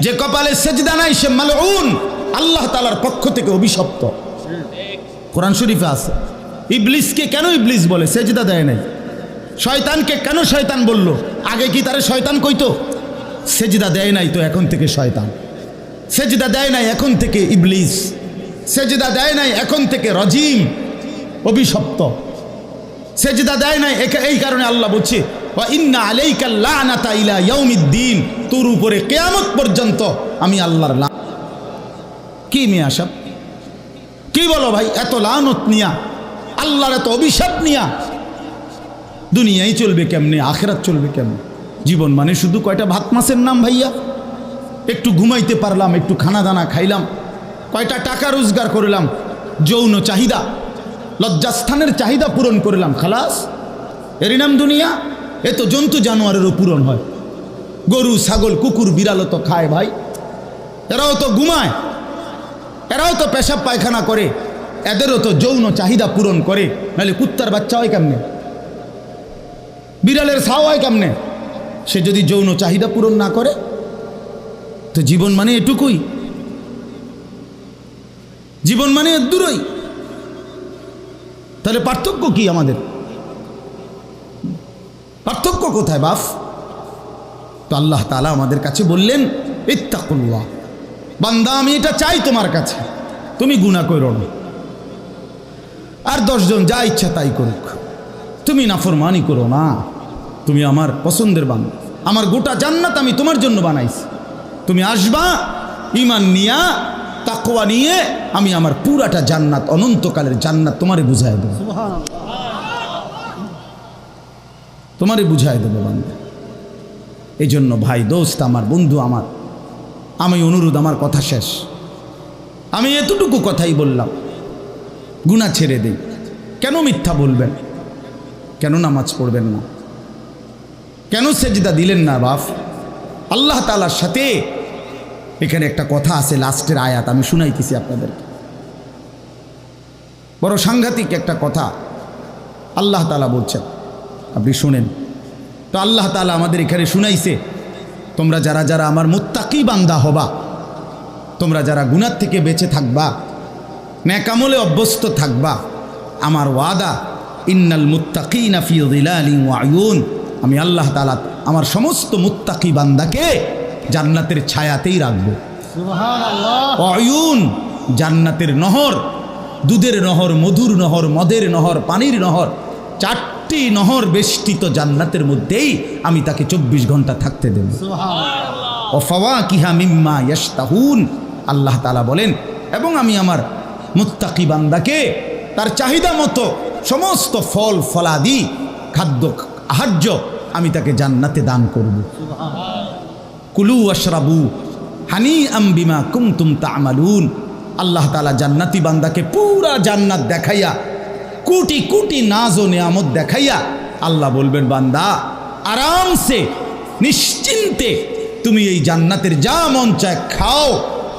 যে কপালে সেজদা নাই সে মালউন, আল্লাহ তাআলার পক্ষ থেকে অভিশপ্ত। কোরআন শরীফে আছে। ইবলিসকে কেন ইবলিস বলে? সেজদা দেয় নাই। শয়তানকে কেন শয়তান বলল? আগে কি তারে শয়তান কইতো? সেজদা দেয় নাই তো এখন থেকে শয়তান, সেজদা দেয় নাই এখন থেকে ইবলিস, সেজদা দেয় নাই এখন থেকে রজিম, অভিশপ্ত। সেজদা দেয় নাই, এই কারণে আল্লাহ বলছে ওয়া ইন্না আলাইকাল লানাতা ইলা ইয়াউমিদ্দিন, তোর উপরে কিয়ামত পর্যন্ত আমি আল্লাহর লানত। কি মিয়া সব কি বলো ভাই? এত লানত নিয়া, আল্লাহর এত অভিশাপ নিয়া দুনিয়ায় চলবে কেমনে, আখিরাত চলবে কেমনে? জীবন মানে শুধু কয়টা ভাত মাছের নাম ভাইয়া? একটু ঘুমাইতে পারলাম, একটু খানা দানা খাইলাম, কয়টা টাকা রোজগার করলাম, যৌন চাহিদা, লজ্জাস্থানের চাহিদা পূরণ করলাম, খালাস, এরই নাম দুনিয়া? এ তো জন্তু জানোয়ারেরও পূরণ হয়। গরু ছাগল কুকুর বিড়ালও তো খায় ভাই, এরাও তো ঘুমায়, এরাও তো পেশাব পায়খানা করে, এদেরও তো যৌন চাহিদা পূরণ করে, নাহলে কুত্তার বাচ্চা হয় কেমনে, বিড়ালের ছাও হয় কেমনে? সে যদি যৌন চাহিদা পূরণ না করে, তো জীবন মানে এটুকুই, জীবন মানে এর দূরই। তাহলে পার্থক্য কি আমাদের? পার্থক্য কোথায় বাপ? তো আল্লাহ তাআলা আমাদের কাছে বললেন ইত্তাকুল্লাহ, বান্দা আমি এটা চাই তোমার কাছে, তুমি গুনাহ করো না, আর 10 জন যা ইচ্ছা তাই করুক, তুমি নাফরমানি করো না, তুমি আমার পছন্দের বান্দা, আমার গোটা জান্নাত আমি তোমার জন্য বানাইছি, তুমি আসবা ঈমান নিয়া, তাকওয়া নিয়ে, আমি আমার পুরাটা জান্নাত, অনন্তকালের জান্নাত তোমারে বুঝাই দেব, তোমারে বুঝাই দেব বান্দা। এই জন্য ভাই, দোস্ত আমার, বন্ধু আমার, আমি অনুরোধ, আমার কথা শেষ, আমি এতটুকু কথাই বললাম, গুনাহ ছেড়ে দেই। কেন মিথ্যা বলবেন? কেন নামাজ পড়বেন না? কেন সেজদা দিলেন না বাপ? আল্লাহ তাআলার সাথে এখানে একটা কথা আছে, লাস্টের আয়াত আমি শুনাইতেছি আপনাদেরকে, বড় সাংঘাতিক একটা কথা আল্লাহ তাআলা বলছেন, আপনি শুনেন। তো আল্লাহ তাআলা আমাদের এখানে শুনাইছে, তোমরা যারা যারা আমার মুত্তাকি বান্দা হবা, তোমরা যারা গুনাহ থেকে বেঁচে থাকবা, নেক আমলে অভ্যস্ত থাকবা, আমার ওয়াদা ইন্নাল মুত্তাকিনা ফি যিলালিন ওয়া আয়ুন, আমি আল্লাহ তাআলা আমার সমস্ত মুত্তাকি বান্দাকে জান্নাতের ছায়াতেই রাখবো। সুবহানাল্লাহ। আয়ুন, জান্নাতের নহর, দুধের নহর, মধুর নহর, মদের নহর, পানির নহর, 4টি নহর বেষ্টিত জান্নাতের মধ্যেই আমি তাকে 24 ঘন্টা থাকতে দেব। সুবহানাল্লাহ। ওয়া ফাওয়াকিহা মিম্মা ইয়াশতাহুন, আল্লাহ তাআলা বলেন, এবং আমি আমার মুত্তাকি বান্দাকে তার চাহিদা মতো সমস্ত ফল ফলাদি, খাদ্য আহার্য আমি তাকে জান্নাতে দান করব। কুলু ওয়াশরাবু হানিআম বিমা কুনতুম তা'মালুন, আল্লাহ তাআলা জান্নাতি বান্দাকে পুরা জান্নাত দেখাইয়া, কোটি কোটি নাজ ও নিয়ামত দেখাইয়া আল্লাহ বলবেন, বান্দা আরামসে নিশ্চিন্তে তুমি এই জান্নাতের যা মন চায় খাও,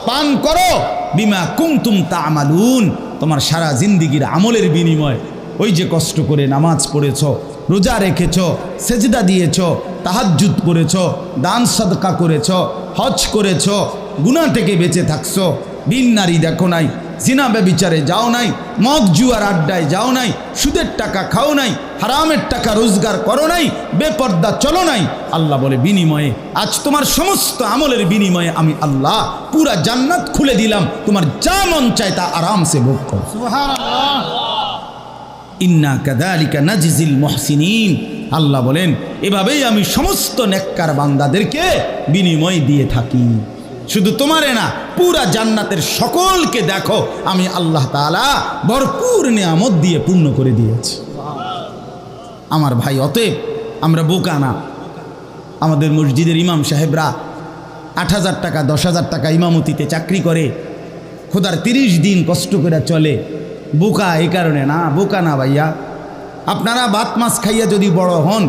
পান করো, বিমা কুনতুম তা'মালুন, তোমার সারা জিন্দেগীর আমলের বিনিময়, ওই যে কষ্ট করে নামাজ পড়েছ, রোজা রেখেছ, সেজদা দিয়েছ, তাহাজ্জুদ করেছ, দান সাদকা করেছ, হজ করেছ, গুনাহ থেকে বেঁচে থাকছ, বিন নারী দেখো নাই, জিনা ব্যভিচারে যাও নাই, মদ জুয়ার আড্ডায় যাও নাই, সুদের টাকা খাও নাই, হারামের টাকা রোজগার করো নাই, বেপর্দা চলো নাই, আল্লাহ বলে বিনিময়ে আজ তোমার সমস্ত আমলের বিনিময়ে আমি আল্লাহ পুরা জান্নাত খুলে দিলাম, তোমার যা মন চায় তা আরামসে ভোগ করো। সুবহানাল্লাহ। ইন্না কাযালিকা নাজিজিল মুহসিনিন, আল্লাহ বলেন এভাবেই আমি সমস্ত নেককার বান্দাদেরকে বিনিময় দিয়ে থাকি। শুধু তোমারে না, পুরা জান্নাতের সকলকে দেখো আমি আল্লাহ তাআলা ভরপুর নিয়ামত দিয়ে পূর্ণ করে দিয়েছি। আমার ভাই, অতএব আমরা বোকা না। আমাদের মসজিদের ইমাম সাহেবরা 8,000 টাকা 10,000 টাকা ইমামতিতে চাকরি করে, খোদার 30 দিন কষ্ট করে চলে, বোকা এই কারণে না, বোকা না ভাইয়া। আপনারা ভাত মাছ খাইয়া যদি বড় হন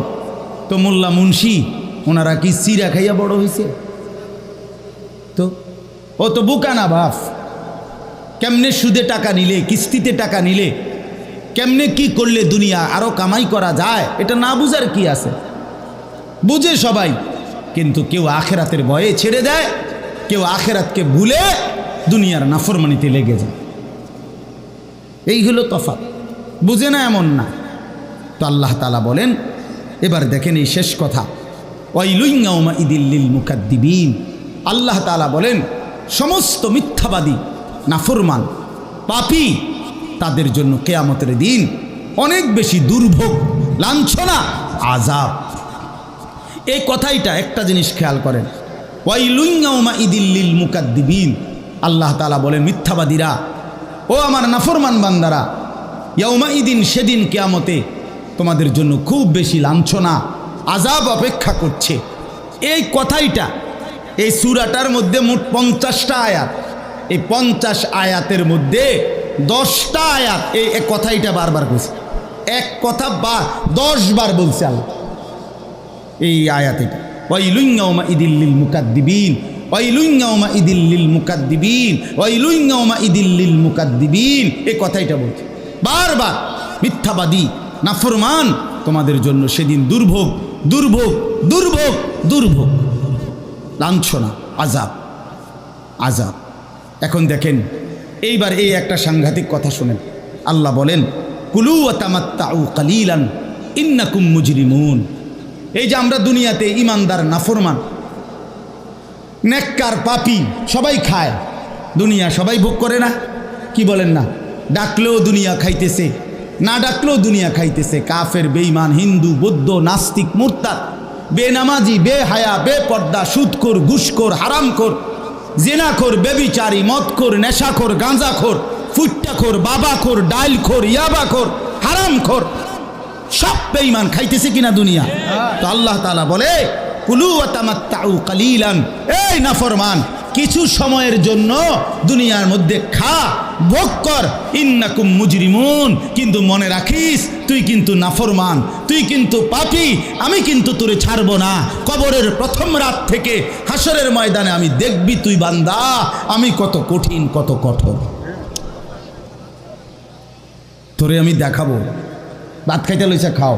তো মোল্লা মুন্সি ওনারা কি চিরা খাইয়া বড় হয়েছে? তো ও তো বোকা না বাপ। কেমনে সুদে টাকা নিলে, কিস্তিতে টাকা নিলে, কেমনে কি করলে দুনিয়া আরো কামাই করা যায়, এটা না বুঝার কি আছে? বুঝে সবাই, কিন্তু কেউ আখেরাতের ভয়ে ছেড়ে দেয়, কেউ আখেরাতকে ভুলে দুনিয়ার নাফরমানিতে লেগে যায়। এই হলো তফাৎ। বুঝে না এমন না। তো আল্লাহ তাআলা বলেন, এবার দেখেন এই শেষ কথা, ওয়াইলুন ইয়াউমাইযিল লিল মুকাদ্দিবিন। আল্লাহ তাআলা বলেন সমস্ত মিথ্যাবাদী, নাফরমান, পাপী, তাদের জন্য কিয়ামতের দিন অনেক বেশি দুর্ভোগ, লাঞ্ছনা, আযাব। এই কথাইটা একটা জিনিস খেয়াল করেন, ওয়াইলুন ইয়াউমাইযিল লিল মুকাদ্দিবিন। আল্লাহ তাআলা বলেন মিথ্যাবাদীরা, ও আমার নাফরমান বান্দারা, ইয়াউমাইদিন, সেদিন কিয়ামতে তোমাদের জন্য খুব বেশি লাঞ্ছনা, আযাব অপেক্ষা করছে। এই কথাইটা এই সূরাটার মধ্যে মোট 50টা আয়াত। এই 50 আয়াতের মধ্যে 10টা আয়াত এই কথাইটা বারবার বলছে। এক কথা 10 বার বলছে আল্লাহ এই আয়াতে। ওয়াইলুন ইয়াউমাইযিল লিল মুকাদ্দিবিন, ওয়াইলুন ইয়াউমাইযিল লিল মুকাদ্দিবিন, ওয়াইলুন ইয়াউমাইযিল লিল মুকাদ্দিবিন। এই কথাইটা বলছে বারবার। মিথ্যাবাদী, নাফরমান, তোমাদের জন্য সেদিন দুর্ভোগ, দুর্ভোগ, দুর্ভোগ, দুর্ভোগ, লাঞ্ছনা, আযাব, আযাব। এখন দেখেন এইবার এই একটা সাংঘাতিক কথা শুনেন। আল্লাহ বলেন কুলু ওয়া তামাত্তাউ কালিলান ইন্নাকুম মুজরিমুন। এই যে আমরা দুনিয়াতে ইমানদার, নাফরমান, নেককার, পাপী সবাই খায়, দুনিয়া সবাই ভোগ করে না? কি বলেন না? ডাকলেও দুনিয়া খাইতেছে, না ডাকলেও দুনিয়া খাইতেছে। কাফের, বেঈমান, হিন্দু, বৌদ্ধ, নাস্তিক, মুরতাদ, বেনামাজি, বেহায়া, বেপর্দা, সুদখোর, ঘুষখোর, হারামখোর, জিনাখোর, বেবিচারী, মদখোর, নেশাখোর, গাঁজাখোর, ফুট্টাখোর, বাবাখোর, ডাইলখোর, ইয়াবাখোর, হারামখোর, সব বেঈমান খাইতেছে কিনা দুনিয়া? তো আল্লাহ তাআলা বলে কুলু ওয়া তামাত্তাউ কালিলান, এই নাফরমান, কিছু সময়ের জন্য দুনিয়ার মধ্যে খা, ভোগ কর, ইন্নাকুম মুজরিমুন। কিন্তু মনে রাখিস তুই কিন্তু নাফরমান, তুই কিন্তু পাপী, আমি কিন্তু তোরে ছাড়ব না। কবরের প্রথম রাত থেকে হাসরের ময়দানে আমি দেখবি তুই বান্দা আমি কত কঠিন, কত কঠোর, তোরে আমি দেখাবো। ভাত খাইতে লইছে, খাও।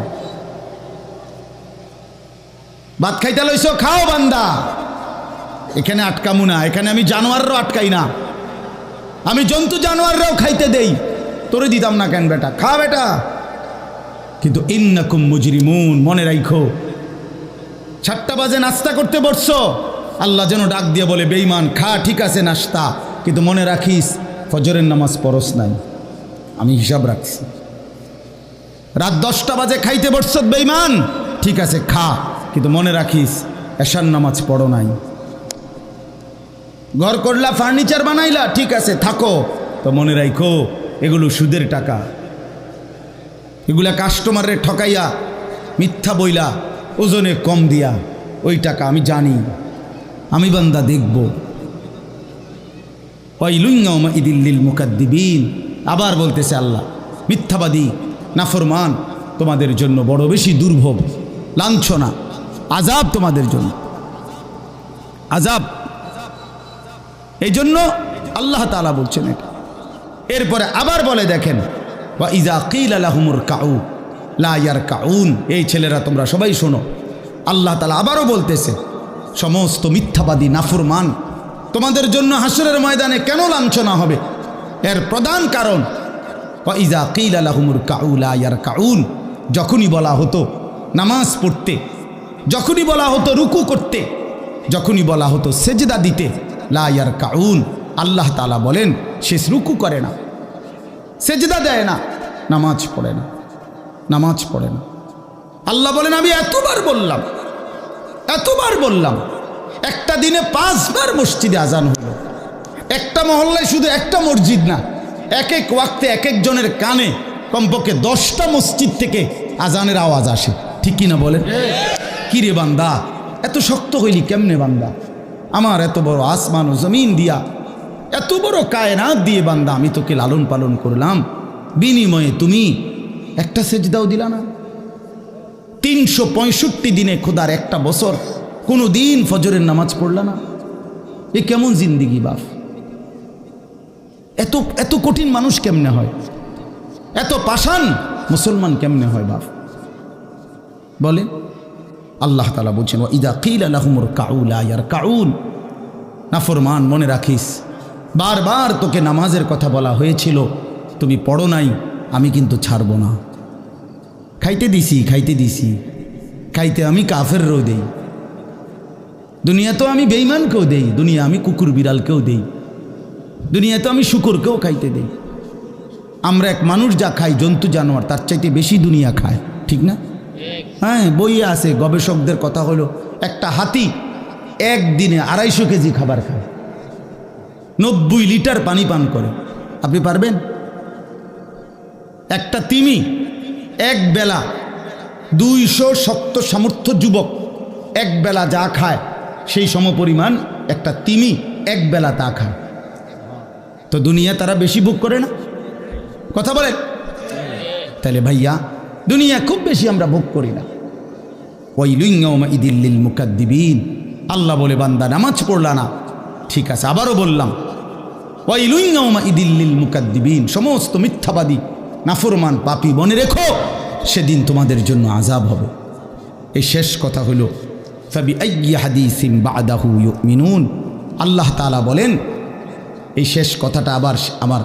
ভাত খাইতে লইছো, খাও বান্দা। এখানে আটকামু না, এখানে আমি জানোয়াররাও আটকাই না, আমি জন্তু জানোয়াররাও খাইতে দেই, তোরে দিতাম না কেন বেটা? খা বেটা। কিন্তু ইন্নাকুম মুজরিমুন, মনে রাখো 7টা বাজে নাস্তা করতে বসছো, আল্লাহ যেন ডাক দিয়ে বলে বেঈমান খা, ঠিক আছে নাস্তা, কিন্তু মনে রাখিস ফজরের নামাজ পড়স নাই, আমি হিসাব রাখছি। রাত 10টা বাজে খাইতে বসছো বেঈমান, ঠিক আছে খা, কিন্তু মনে রাখিস এশার নামাজ পড়ো নাই। ঘর করলা, ফার্নিচার বানাইলা, ঠিক আছে থাকো, তো মনে রাখো এগুলো সুদের টাকা, এগুলা কাস্টমারে ঠকাইয়া, মিথ্যা বইলা, ওজনে কম দিয়া, ওই টাকা আমি জানি, আমি বান্দা দেখব। ওয়াইলুন ইয়াউমাইযিল লিল মুকাদ্দিবিন। আবার বলতেছে আল্লাহ, মিথ্যাবাদী, নাফরমান, তোমাদের জন্য বড় বেশি দুর্ভোগ, লাঞ্ছনা, আযাব তোমাদের জন্য, আযাব। এই জন্য আল্লাহ তাআলা বলছেন এটা। এরপরে আবার বলে দেখেন, ওয়া ইযা কিলা লাহুমুর কাউ লা ইয়ারকাউন। এই ছেলেরা তোমরা সবাই শোনো, আল্লাহ তাআলা আবারও বলতেছে সমস্ত মিথ্যাবাদী, নাফরমান, তোমাদের জন্য হাসরের ময়দানে কেন লাঞ্ছনা হবে? এর প্রধান কারণ ওয়া ইযা কিলা লাহুমুর কাউ লা ইয়ারকাউন। যখনই বলা হতো নামাজ পড়তে, যখনই বলা হতো রুকু করতে, যখনই বলা হতো সেজদা দিতে, লা ইয়ারকাউন, আল্লাহ তাআলা বলেন সে রুকু করে না, সেজদা দেয় না, নামাজ পড়ে না, নামাজ পড়ে না। আল্লাহ বলেন আমি এতবার বললাম, এতবার বললাম, একটা দিনে 5 বার মসজিদে আজান হলো। একটা মহল্লায় শুধু একটা মসজিদ না, এক এক ওয়াক্তে এক একজনের কানে কমপক্ষে 10টা মসজিদ থেকে আজানের আওয়াজ আসে, ঠিক কিনা বলেন? কি রে বান্দা এত শক্ত হইলি কেমনে বান্দা? আমার এত বড় আসমান ও জমিন দিয়া, এত বড় কায়নাত দিয়ে বান্দা আমি তোকে লালন পালন করলাম, বিনিময়ে তুমি একটা সেজদাও দিলা না। 365 দিনে খোদার একটা বছর কোনো দিন ফজরের নামাজ পড়লা না। এ কেমন জিন্দিগি বাপ? এত এত কঠিন মানুষ কেমনে হয়? এত পাষাণ মুসলমান কেমনে হয় বাপ বলে? আল্লাহ তাআলা বলছেন, ওয়া ইযা কিলা লাহুমুর কাউ লা ইয়ারকাউন। নাফরমান, মনে রাখিস, বারবার তোকে নামাজের কথা বলা হয়েছিল, তুমি পড়ো নাই, আমি কিন্তু ছাড়ব না। খাইতে দিছি, খাইতে আমি কাফেরও দেই, দুনিয়া তো আমি বেঈমানকেও দেই, দুনিয়া আমি কুকুর বিড়ালকেও দেই, দুনিয়া তো আমি শুকরকেও খাইতে দেই। আমরা এক মানুষ যা খাই, জন্তু জানোয়ার তার চাইতে বেশি দুনিয়া খায়, ঠিক না? হ্যাঁ, বইয়ে আছে, গবেষকদের কথা হলো একটা হাতি একদিনে 250 কেজি খাবার খায়, 90 লিটার পানি পান করে। আপনি পারবেন? একটা তিমি এক বেলা 270 সামর্থ্য যুবক এক বেলা যা খায় সেই সমপরিমাণ একটা তিমি এক বেলা তা খায়। তো দুনিয়া তারা বেশি ভোগ করে না? কথা বলে। তাহলে ভাইয়া, দুনিয়া খুব বেশি আমরা ভোগ করি না। ওয়াইলুন ইয়াউমাইযিল লিল মুকাদ্দিবিন। আল্লাহ বলে, বান্দা নামাজ পড়লা না, ঠিক আছে, আবারও বললাম, ওয়াইলুন ইয়াউমাইযিল লিল মুকাদ্দিবিন, সমস্ত মিথ্যাবাদী নাফরমান পাপী, মনে রেখো সেদিন তোমাদের জন্য আযাব হবে। এই শেষ কথা হলো, ফাবিআইয়ি হাদিসিন বা'দাহু ইউমিনুন। আল্লাহ তাআলা বলেন, এই শেষ কথাটা আবার আমার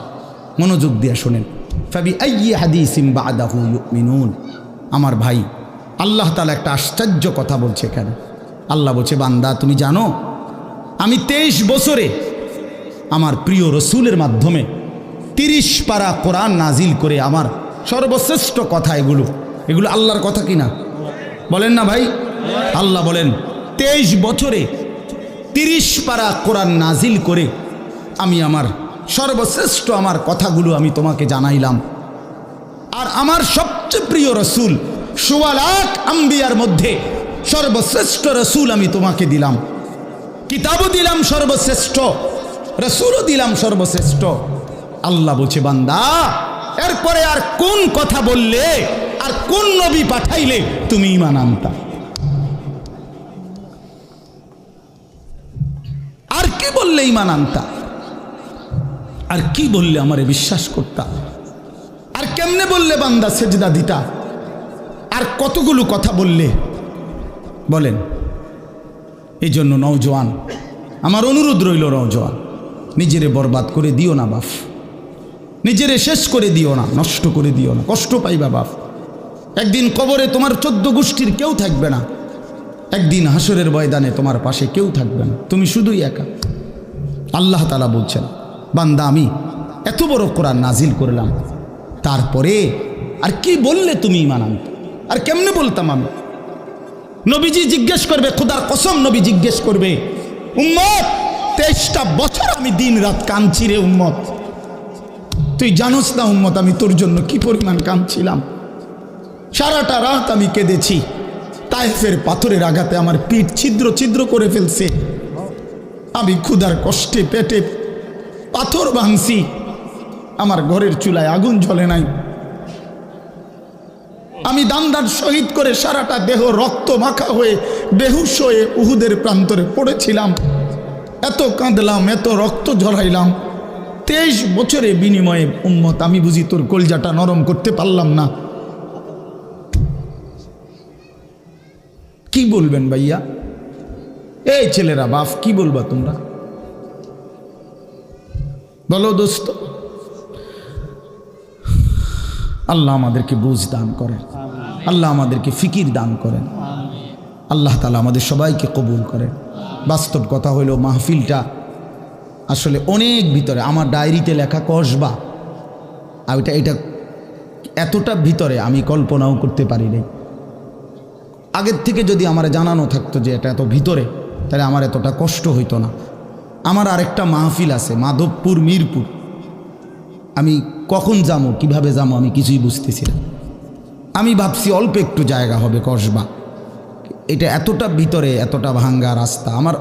মনোযোগ দিয়ে শোনেন, ফাবিআইয়ি হাদিসিন বা'দাহু ইউমিনুন। আমার ভাই, আল্লাহ তাআলা একটা আশ্চর্য কথা বলছে এখানে। আল্লাহ বলছে, বান্দা তুমি জানো আমি 23 বছরে আমার প্রিয় রসুলের মাধ্যমে 30 পারা কোরআন নাজিল করে, আমার সর্বশ্রেষ্ঠ কথা এগুলো আল্লাহর কথা কিনা বলেন না ভাই? আল্লাহ বলেন, 23 বছরে 30 পারা কোরআন নাজিল করে আমি আমার সর্বশ্রেষ্ঠ আমার কথাগুলো আমি তোমাকে জানাইলাম। আর আমার সবচেয়ে প্রিয় রসুল 1.25 লাখ আম্বিয়ার মধ্যে সর্বশ্রেষ্ঠ রসুল আমি তোমাকে দিলাম, কিতাবও দিলাম সর্বশ্রেষ্ঠ, রসুলও দিলাম সর্বশ্রেষ্ঠ। আল্লাহ বলছে, বান্দা এরপরে আর কোন কথা বললে, আর কোন নবী পাঠাইলে তুমি ঈমান আনতা? আর কি বললে ঈমান আনতা? আর কি বললে আমারে বিশ্বাস করতা? আর কেমনে বললে বান্দা সেজদা দিতা? আর কতগুলো কথা বললে বলেন? এই জন্য নওজোয়ান, আমার অনুরোধ রইল, নওজোয়ান, নিজেরে বরবাদ করে দিও না বাপ, নিজেরে শেষ করে দিও না, নষ্ট করে দিও না, কষ্ট পাইবা বাপ। একদিন কবরে তোমার 14 গোষ্ঠীর কেউ থাকবে না, একদিন হাসরের ময়দানে তোমার পাশে কেউ থাকবে না, তুমি শুধুই একা। আল্লাহ তাআলা বলছেন, বান্দা আমি এত বড় কোরআন নাজিল করলাম, তারপরে আর কি বললে তুমি ঈমান আনতে? আর কেমনে বলতাম আমি? নবীজি জিজ্ঞেস করবে, খোদার কসম নবী জিজ্ঞেস করবে, উম্মত 23টা বছর আমি দিন রাত কাঁদছি রে উম্মত, তুই জানোস না উম্মত আমি তোর জন্য কি পরিমাণ কাঁদছিলাম, সারাটা রাত আমি কেঁদেছি, তায়েফের পাথরের আঘাতে আমার পিঠ ছিদ্র ছিদ্র করে ফেলছে, আমি ক্ষুধার কষ্টে পেটে পাথর ভাঙছি, আমার ঘরের চুলায় আগুন জ্বলে নাই, আমি দান্দার শহীদ করে সারাটা দেহ রক্ত মাখা হয়ে বেহুশ হয়ে উহুদের প্রান্তরে পড়েছিলাম, এত কাঁদলাম, এত রক্ত ঝরাইলাম, 23 বছরে বিনিময়ে উম্মত আমি বুঝি তোর কলজাটা নরম করতে পারলাম না। কি বলবেন ভাইয়া? এই ছেলেরা বাপ, কি বলবা তোমরা বলো দোস্ত? আল্লাহ আমাদেরকে বুঝ দান করেন, আল্লাহ আমাদেরকে ফিকির দান করেন, আল্লাহ তাআলা আমাদের সবাইকে কবুল করেন। বাস্তব কথা হইল, মাহফিলটা আসলে অনেক ভিতরে, আমার ডায়েরিতে লেখা কসবা, আর এটা এতটা ভিতরে আমি কল্পনাও করতে পারি নাই। আগের থেকে যদি আমার জানানো থাকতো যে এটা এত ভিতরে, তাহলে আমার এতটা কষ্ট হইতো না। আমার আরেকটা মাহফিল আছে মাধবপুর, মিরপুর, আমি কখন যাবো, কিভাবে যাবো আমি কিছুই বুঝতেছি না। আমি ভাবছি অল্প একটু জায়গা হবে কসবা, এটা এতটা ভিতরে, এতটা ভাঙ্গা রাস্তা। আমার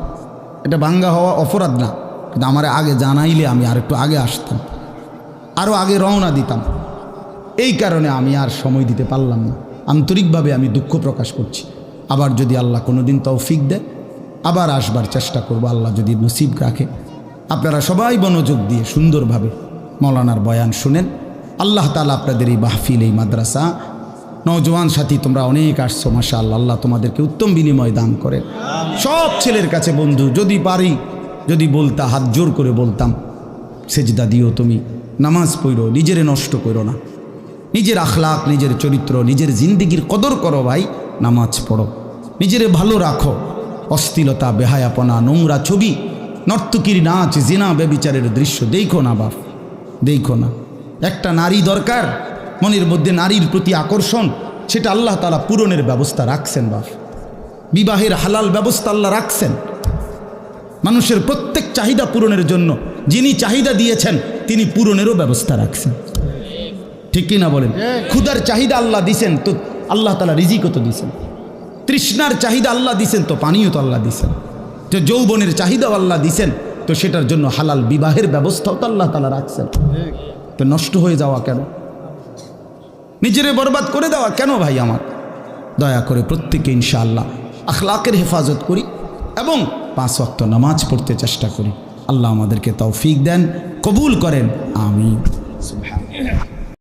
এটা ভাঙ্গা হওয়া অপরাধ না, কিন্তু আমার আগে জানাইলে আমি আর একটু আগে আসতাম, আরও আগে রওনা দিতাম। এই কারণে আমি আর সময় দিতে পারলাম না। আন্তরিকভাবে আমি দুঃখ প্রকাশ করছি। আবার যদি আল্লাহ কোনো দিন তৌফিক দেয় আবার আসবার চেষ্টা করব, আল্লাহ যদি নসিব রাখে। আপনারা সবাই মনোযোগ দিয়ে সুন্দরভাবে মৌলানার বয়ান শুনেন। আল্লাহ তাআলা আপনাদের এই মাহফিল, এই মাদ্রাসা, নওজোয়ান সাথী তোমরা অনেক আসছো, মাশাআল্লাহ, আল্লাহ তোমাদেরকে উত্তম বিনিময় দান করেন। সব ছেলের কাছে বন্ধু, যদি পারি, যদি বলতা, হাত জোর করে বলতাম, সেজদা দিও, তুমি নামাজ পড়ো, নিজেরে নষ্ট করো না, নিজের আখলাক, নিজের চরিত্র, নিজের জিন্দিগির কদর করো ভাই, নামাজ পড়ো, নিজেরে ভালো রাখো। অশ্লীলতা, বেহায়াপনা, নোংরা ছবি, নর্তকীর নাচ, জিনা, ব্যভিচারের দৃশ্য দেখো না বাপ, দেখো না। একটা নারী দরকার, মনের মধ্যে নারীর প্রতি আকর্ষণ, সেটা আল্লাহ তাআলা পূরণের ব্যবস্থা রাখছেন বাপ। বিবাহের হালাল ব্যবস্থা আল্লাহ রাখছেন। মানুষের প্রত্যেক চাহিদা পূরণের জন্য যিনি চাহিদা দিয়েছেন তিনি পূরণেরও ব্যবস্থা রাখছেন। ঠিক কি না বলেন? ক্ষুধার চাহিদা আল্লাহ দিছেন, তো আল্লাহ তাআলা রিজিকও তো দিছেন। তৃষ্ণার চাহিদা আল্লাহ দিছেন, তো পানিও তো আল্লাহ দিছেন। যে যৌবনের চাহিদাও আল্লাহ দিছেন, তো সেটার জন্য হালাল বিবাহের ব্যবস্থাও তো আল্লাহ তাআলা রাখছেন। তো নষ্ট হয়ে যাওয়া কেন? নিজেরে বরবাদ করে দেওয়া কেন ভাই আমার? দয়া করে প্রত্যেকে ইনশাআল্লাহ আখলাকের হেফাজত করি এবং 5 ওয়াক্ত নামাজ পড়তে চেষ্টা করি। আল্লাহ আমাদেরকে তৌফিক দেন, কবুল করেন, আমিন।